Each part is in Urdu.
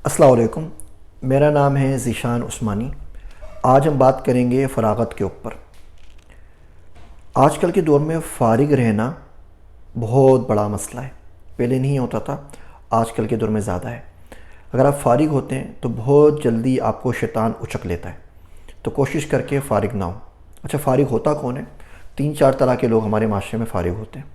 السلام علیکم، میرا نام ہے ذیشان عثمانی۔ آج ہم بات کریں گے فراغت کے اوپر۔ آج کل کے دور میں فارغ رہنا بہت بڑا مسئلہ ہے۔ پہلے نہیں ہوتا تھا، آج کل کے دور میں زیادہ ہے۔ اگر آپ فارغ ہوتے ہیں تو بہت جلدی آپ کو شیطان اچک لیتا ہے، تو کوشش کر کے فارغ نہ ہو۔ اچھا، فارغ ہوتا کون ہے؟ 3-4 طرح کے لوگ ہمارے معاشرے میں فارغ ہوتے ہیں۔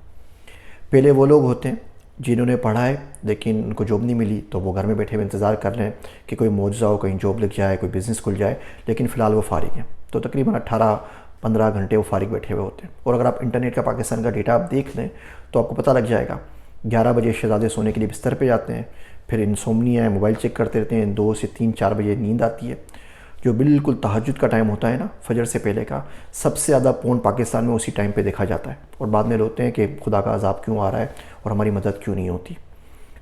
پہلے وہ لوگ ہوتے ہیں جنہوں نے پڑھا ہے لیکن ان کو جاب نہیں ملی، تو وہ گھر میں بیٹھے ہوئے انتظار کر رہے ہیں کہ کوئی معجزہ ہو، کہیں جاب لگ جائے، کوئی بزنس کھل جائے، لیکن فی الحال وہ فارغ ہیں۔ تو تقریباً 18-15 گھنٹے وہ فارغ بیٹھے ہوئے ہوتے ہیں۔ اور اگر آپ انٹرنیٹ کا پاکستان کا ڈیٹا آپ دیکھ لیں تو آپ کو پتہ لگ جائے گا، 11 بجے شہزادے سونے کے لیے بستر پہ جاتے ہیں، پھر انسومنیا ہے، موبائل چیک کرتے رہتے ہیں، 2 سے 3-4 بجے نیند آتی ہے۔ جو بالکل تہجد کا ٹائم ہوتا ہے نا، فجر سے پہلے کا، سب سے زیادہ پون پاکستان میں اسی ٹائم پہ دیکھا جاتا ہے۔ اور بعد میں ہوتے ہیں کہ خدا کا عذاب کیوں آ رہا ہے اور ہماری مدد کیوں نہیں ہوتی۔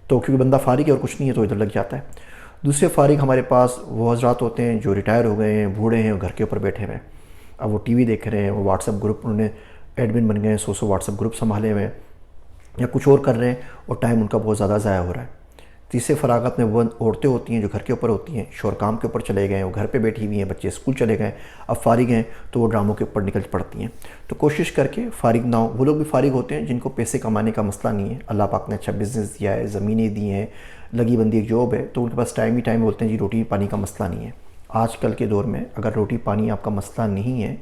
تو کیونکہ بندہ فارغ ہے اور کچھ نہیں ہے تو ادھر لگ جاتا ہے۔ دوسرے فارغ ہمارے پاس وہ حضرات ہوتے ہیں جو ریٹائر ہو گئے ہیں، بوڑھے ہیں، گھر کے اوپر بیٹھے ہوئے ہیں۔ اب وہ ٹی وی دیکھ رہے ہیں، وہ واٹس ایپ گروپ، انہوں نے ایڈمن بن گئے ہیں، 100 واٹس ایپ گروپ سنبھالے ہوئے ہیں، یا کچھ اور کر رہے ہیں، اور ٹائم ان کا بہت زیادہ ضائع ہو رہا ہے۔ تیسرے فراغت میں وہ عورتیں ہوتی ہیں جو گھر کے اوپر ہوتی ہیں، شوہر کام کے اوپر چلے گئے ہیں، وہ گھر پہ بیٹھی ہوئی ہیں، بچے اسکول چلے گئے، اب فارغ ہیں تو وہ ڈراموں کے اوپر نکل پڑتی ہیں۔ تو کوشش کر کے فارغ نہ ہو۔ وہ لوگ بھی فارغ ہوتے ہیں جن کو پیسے کمانے کا مسئلہ نہیں ہے، اللہ پاک نے اچھا بزنس دیا ہے، زمینیں دی ہیں، لگی بندی ایک جاب ہے، تو ان کے پاس ٹائم ہی ٹائم بولتے ہیں جی روٹی پانی کا مسئلہ نہیں ہے۔ آج کل کے دور میں اگر روٹی پانی آپ کا مسئلہ نہیں ہے،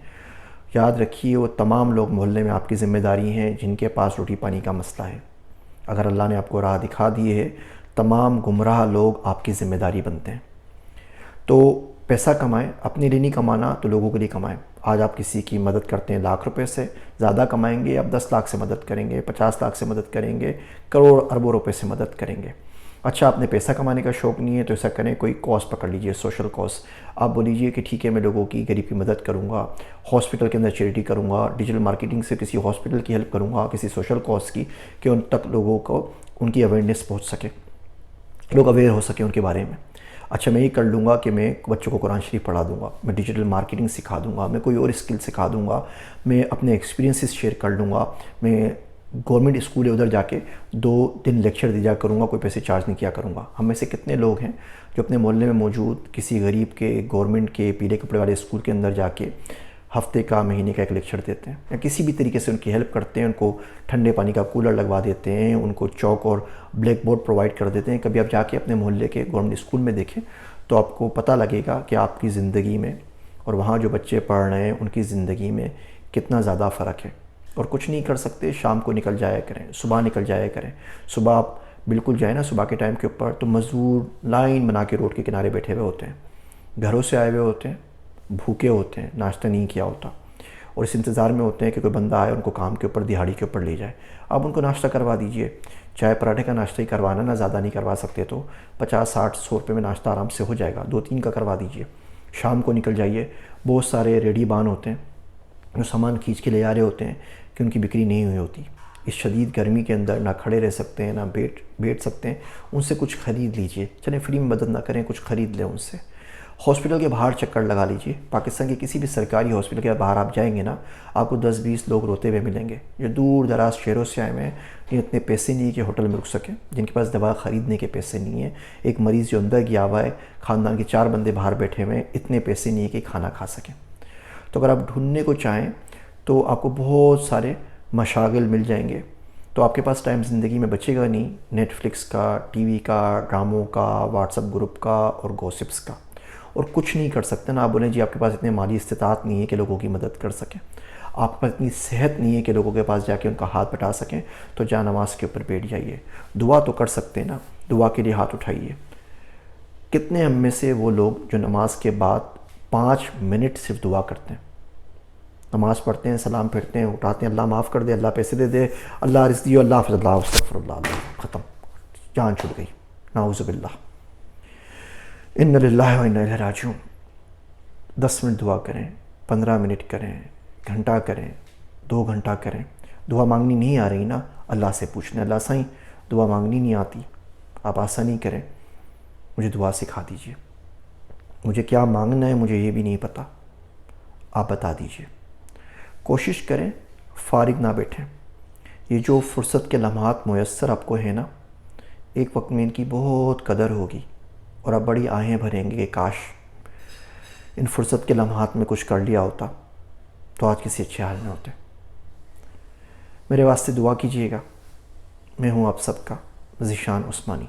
یاد رکھیے وہ تمام لوگ محلے میں آپ کی ذمہ داری ہیں جن کے پاس روٹی پانی کا مسئلہ ہے۔ اگر اللہ نے آپ کو راہ دکھا دی ہے، تمام گمراہ لوگ آپ کی ذمہ داری بنتے ہیں۔ تو پیسہ کمائیں، اپنے لیے نہیں کمانا تو لوگوں کے لیے کمائیں۔ آج آپ کسی کی مدد کرتے ہیں لاکھ روپے سے، زیادہ کمائیں گے، آپ 10 لاکھ سے مدد کریں گے، 50 لاکھ سے مدد کریں گے، کروڑ اربوں روپے سے مدد کریں گے۔ اچھا، آپ نے پیسہ کمانے کا شوق نہیں ہے تو ایسا کریں، کوئی کاز پکڑ لیجئے، سوشل کاز۔ آپ بول لیجئے کہ ٹھیک ہے میں لوگوں کی غریب کی مدد کروں گا، ہاسپٹل کے اندر چیریٹی کروں گا، ڈیجیٹل مارکیٹنگ سے کسی ہاسپٹل کی ہیلپ کروں گا، کسی سوشل کاز کی، کہ ان تک لوگوں کو ان کی اویئرنیس پہنچ سکے، لوگ اویئر ہو سکیں ان کے بارے میں۔ اچھا، میں یہ کر لوں گا کہ میں بچوں کو قرآن شریف پڑھا دوں گا، میں ڈیجیٹل مارکیٹنگ سکھا دوں گا، میں کوئی اور اسکل سکھا دوں گا، میں اپنے ایکسپیرینسز شیئر کر لوں گا، میں گورنمنٹ اسکول ہے ادھر جا کے 2 دن لیکچر دیا کروں گا، کوئی پیسے چارج نہیں کیا کروں گا۔ ہم میں سے کتنے لوگ ہیں جو اپنے محلے میں موجود کسی غریب کے گورنمنٹ کے پیلے کپڑے والے اسکول کے اندر جا کے ہفتے کا، مہینے کا ایک لیکچر دیتے ہیں، یا کسی بھی طریقے سے ان کی ہیلپ کرتے ہیں، ان کو ٹھنڈے پانی کا کولر لگوا دیتے ہیں، ان کو چوک اور بلیک بورڈ پرووائڈ کر دیتے ہیں۔ کبھی آپ جا کے اپنے محلے کے گورنمنٹ اسکول میں دیکھیں تو آپ کو پتہ لگے گا کہ آپ کی زندگی میں اور وہاں جو بچے پڑھ رہے ہیں ان کی زندگی میں کتنا زیادہ فرق ہے۔ اور کچھ نہیں کر سکتے، شام کو نکل جایا کریں، صبح نکل جایا کریں۔ صبح آپ بالکل جائیں نا صبح کے ٹائم کے اوپر، تو مزدور لائن بنا کے روڈ کے کنارے بیٹھے ہوئے ہوتے ہیں، گھروں سے آئے ہوئے ہوتے ہیں، بھوکے ہوتے ہیں، ناشتہ نہیں کیا ہوتا، اور اس انتظار میں ہوتے ہیں کہ کوئی بندہ آئے ان کو کام کے اوپر، دہاڑی کے اوپر لے جائے۔ آپ ان کو ناشتہ کروا دیجئے، چائے پراٹھے کا ناشتہ ہی کروانا نا، زیادہ نہیں کروا سکتے تو 50-60-100 روپے میں ناشتہ آرام سے ہو جائے گا، 2-3 کا کروا دیجئے۔ شام کو نکل جائیے، بہت سارے ریڈی بان ہوتے ہیں جو سامان کھینچ کے لے آ رہے ہوتے ہیں کہ ان کی بکری نہیں ہوئی ہوتی۔ اس شدید گرمی کے اندر نہ کھڑے رہ سکتے ہیں، نہ بیٹھ سکتے ہیں، ان سے کچھ خرید لیجئے۔ چلیں فری میں مدد نہ کریں، کچھ خرید لیں ان سے۔ ہاسپٹل کے باہر چکر لگا لیجئے، پاکستان کے کسی بھی سرکاری ہاسپٹل کے باہر آپ جائیں گے نا، آپ کو 10-20 لوگ روتے ہوئے ملیں گے جو دور دراز شہروں سے آئے ہوئے ہیں، جن اتنے پیسے نہیں کہ ہوٹل میں رک سکیں، جن کے پاس دوا خریدنے کے پیسے نہیں ہیں۔ ایک مریض جو اندر گیا ہوا ہے، خاندان کے 4 بندے باہر بیٹھے ہوئے ہیں، اتنے پیسے نہیں ہیں کہ کھانا کھا سکیں۔ تو اگر آپ ڈھونڈنے کو چاہیں تو آپ کو بہت سارے مشاغل مل جائیں گے، تو آپ کے پاس ٹائم زندگی میں بچے گا نہیں نیٹ فلکس کا، ٹی وی کا، ڈراموں کا، واٹس ایپ گروپ کا اور گوسپس کا، اور کچھ نہیں کر سکتے نا۔ آپ بولیں جی آپ کے پاس اتنے مالی استطاعت نہیں ہے کہ لوگوں کی مدد کر سکیں، آپ کے پاس اتنی صحت نہیں ہے کہ لوگوں کے پاس جا کے ان کا ہاتھ بٹا سکیں، تو جا نماز کے اوپر بیٹھ جائیے۔ دعا تو کر سکتے ہیں نا، دعا کے لیے ہاتھ اٹھائیے۔ کتنے ہم میں سے وہ لوگ جو نماز کے بعد 5 منٹ صرف دعا کرتے ہیں، نماز پڑھتے ہیں، سلام پھیرتے ہیں، اٹھاتے ہیں، اللہ معاف کر دے، اللہ پیسے دے دے، اللہ رزق دیو، اللہ حافظ، اللہ استغفر اللہ، اللہ ختم، جان چھوٹ گئی، نعوذ باللہ، ان للہ و انا الیہ راجعون۔ 10 منٹ دعا کریں، 15 منٹ کریں، گھنٹہ کریں، 2 گھنٹہ کریں۔ دعا مانگنی نہیں آ رہی نا، اللہ سے پوچھنا، اللہ سائیں دعا مانگنی نہیں آتی، آپ آسانی کریں، مجھے دعا سکھا دیجئے، مجھے کیا مانگنا ہے مجھے یہ بھی نہیں پتہ، آپ بتا دیجئے۔ کوشش کریں فارغ نہ بیٹھیں۔ یہ جو فرصت کے لمحات میسر آپ کو ہے نا، ایک وقت میں ان کی بہت قدر ہوگی، اور اب بڑی آہیں بھریں گے کہ کاش ان فرصت کے لمحات میں کچھ کر لیا ہوتا تو آج کسی اچھے حال میں ہوتے۔ میرے واسطے دعا کیجیے گا۔ میں ہوں آپ سب کا ذیشان عثمانی۔